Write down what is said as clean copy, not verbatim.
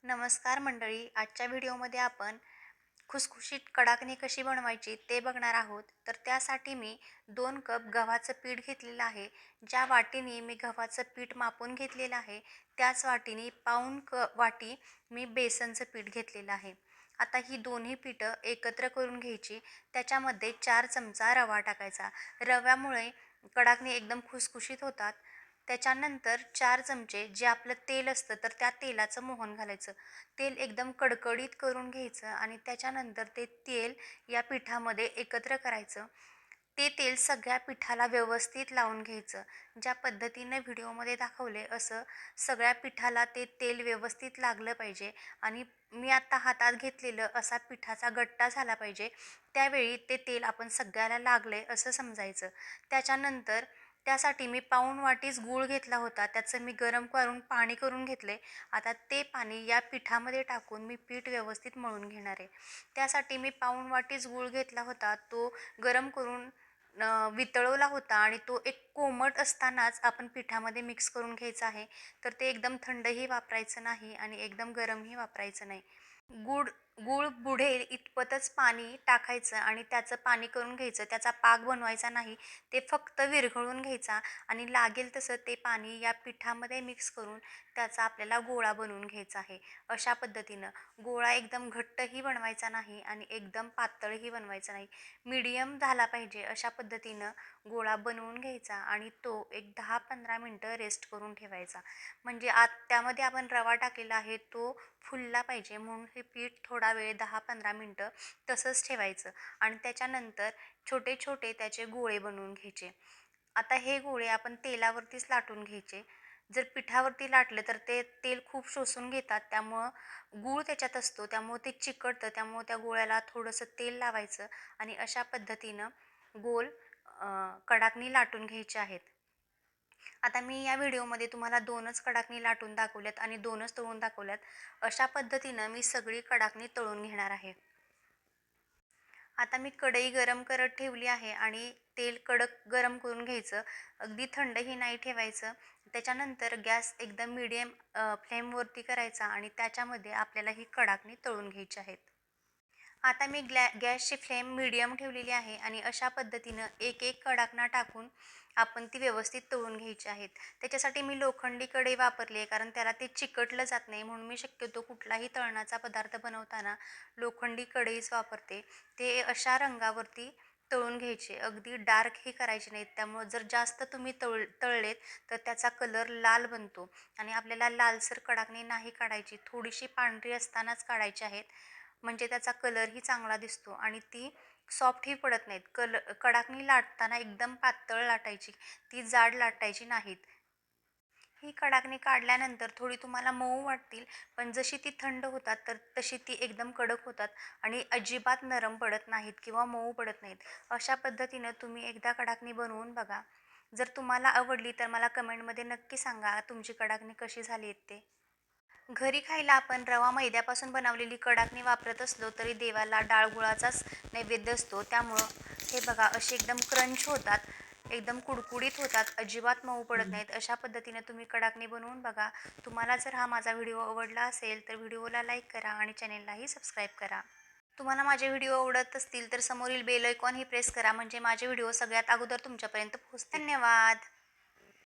नमस्कार मंडळी. आजच्या व्हिडिओमध्ये आपण खुसखुशीत कडाकणी कशी बनवायची ते बघणार आहोत. तर त्यासाठी मी 2 कप गव्हाचं पीठ घेतलेलं आहे. ज्या वाटीने मी गव्हाचं पीठ मापून घेतलेलं आहे त्याच वाटीने पाऊण वाटी मी बेसनचं पीठ घेतलेलं आहे. आता ही दोन्ही पीठं एकत्र करून घ्यायची. त्याच्यामध्ये 4 चमचा रवा टाकायचा. रव्यामुळे कडाकणी एकदम खुसखुशीत होतात. त्याच्यानंतर 4 चमचे जे आपलं तेल असतं तर त्या तेलाचं मोहन घालायचं. तेल एकदम कडकडीत करून घ्यायचं आणि त्याच्यानंतर ते तेल या पिठामध्ये एकत्र करायचं. ते तेल सगळ्या पिठाला व्यवस्थित लावून घ्यायचं. ज्या पद्धतीने व्हिडिओमध्ये दाखवले असं सगळ्या पिठाला ते तेल व्यवस्थित लागलं पाहिजे आणि मी आत्ता हातात घेतलेलं असा पिठाचा गट्टा झाला पाहिजे. त्यावेळी ते तेल आपण सगळ्याला लागले असं समजायचं. त्याच्यानंतर त्यासाठी मी पाऊण वाटीच गूळ घेतला होता. त्याचं मी गरम करून पाणी करून घेतले. आता ते पाणी या पिठामध्ये टाकून मी पीठ व्यवस्थित मळून घेणार आहे. त्यासाठी मी पाऊण वाटीच गूळ घेतला होता. तो गरम करून वितळवला होता आणि तो एक कोमट असतानाच आपण पिठामध्ये मिक्स करून घ्यायचा आहे. तर ते एकदम थंडही वापरायचं नाही आणि एकदम गरमही वापरायचं नाही. गूळ गूळ बुडेल इतपतच पाणी टाकायचं आणि त्याचं पाणी करून घ्यायचं. त्याचा पाक बनवायचा नाही. ते फक्त विरघळून घ्यायचा आणि लागेल तसं ते पाणी या पिठामध्ये मिक्स करून त्याचा आपल्याला गोळा बनवून घ्यायचा आहे. अशा पद्धतीनं गोळा एकदम घट्टही बनवायचा नाही आणि एकदम पातळही बनवायचा नाही. मीडियम झाला पाहिजे अशा पद्धतीनं गोळा बनवून घ्यायचा आणि तो एक 10-15 मिनटं रेस्ट करून ठेवायचा. म्हणजे त्यामध्ये आपण रवा टाकलेला आहे तो फुलला पाहिजे म्हणून हे पीठ थोडा वेळ 10-15 मिनटं तसंच ठेवायचं आणि त्याच्यानंतर छोटे छोटे त्याचे गोळे बनवून घ्यायचे. आता हे गोळे आपण तेलावरतीच लाटून घ्यायचे. जर पिठावरती लाटले तर ते तेल खूप शोषून घेतात. त्यामुळं गूळ त्याच्यात असतो त्यामुळं ते चिकटतं. त्यामुळं त्या गोळ्याला थोडंसं तेल लावायचं आणि अशा पद्धतीनं गोल कडाकणी लाटून घ्यायचे आहेत. आता मी या व्हिडिओमध्ये तुम्हाला 2च कडाकणी लाटून दाखवल्यात आणि 2च तळून दाखवल्यात. अशा पद्धतीनं मी सगळी कडाकणी तळून घेणार आहे. आता मी कढई गरम करत ठेवली आहे आणि तेल कडक गरम करून घ्यायचं. अगदी थंडही नाही ठेवायचं. त्याच्यानंतर गॅस एकदम मीडियम फ्लेमवरती करायचा आणि त्याच्यामध्ये आपल्याला ही कडाकणी तळून घ्यायची आहेत. आता मी गॅसची फ्लेम मीडियम ठेवलेली आहे आणि अशा पद्धतीनं एक एक कडाकणा टाकून आपण ती व्यवस्थित तळून घ्यायची आहेत. त्याच्यासाठी मी लोखंडी कढई वापरली आहे कारण त्याला ते चिकटलं जात नाही म्हणून मी शक्यतो कुठलाही तळणाचा पदार्थ बनवताना लोखंडी कढईच वापरते. ते अशा रंगावरती तळून घ्यायचे. अगदी डार्कही करायचे नाहीत. त्यामुळं जर जास्त तुम्ही तळलेत तर त्याचा कलर लाल बनतो आणि आपल्याला लालसर कडाकणी नाही काढायची. थोडीशी पांढरी असतानाच काढायची आहेत. म्हणजे त्याचा कलरही चांगला दिसतो आणि ती सॉफ्टही पडत नाहीत. कडाकणी लाटताना एकदम पातळ लाटायची, ती जाड लाटायची नाहीत. ही कडाकणी काढल्यानंतर थोडी तुम्हाला मऊ वाटतील, पण जशी ती थंड होतात तर तशी ती एकदम कडक होतात आणि अजिबात नरम पडत नाहीत किंवा मऊ पडत नाहीत. अशा पद्धतीनं तुम्ही एकदा कडाकणी बनवून बघा. जर तुम्हाला आवडली तर मला कमेंटमध्ये नक्की सांगा तुमची कडाकणी कशी झाली आहेत ते. घरी खायला आपण रवा मैद्यापासून बनवलेली कडाकणी वापरत असलो तरी देवाला डाळ गुळाचाच नैवेद्य असतो. त्यामुळं हे बघा असे एकदम क्रंच होतात, एकदम कुडकुडीत होतात, अजिबात मऊ पडत नाहीत. अशा पद्धतीने तुम्ही कडाकणी बनवून बघा. तुम्हाला जर हा माझा व्हिडिओ आवडला असेल तर व्हिडिओला लाईक करा आणि चॅनेललाही सबस्क्राईब करा. तुम्हाला माझे व्हिडिओ आवडत असतील तर समोरील बेल आयकॉनही प्रेस करा म्हणजे माझे व्हिडिओ सगळ्यात अगोदर तुमच्यापर्यंत पोहोचतील. धन्यवाद.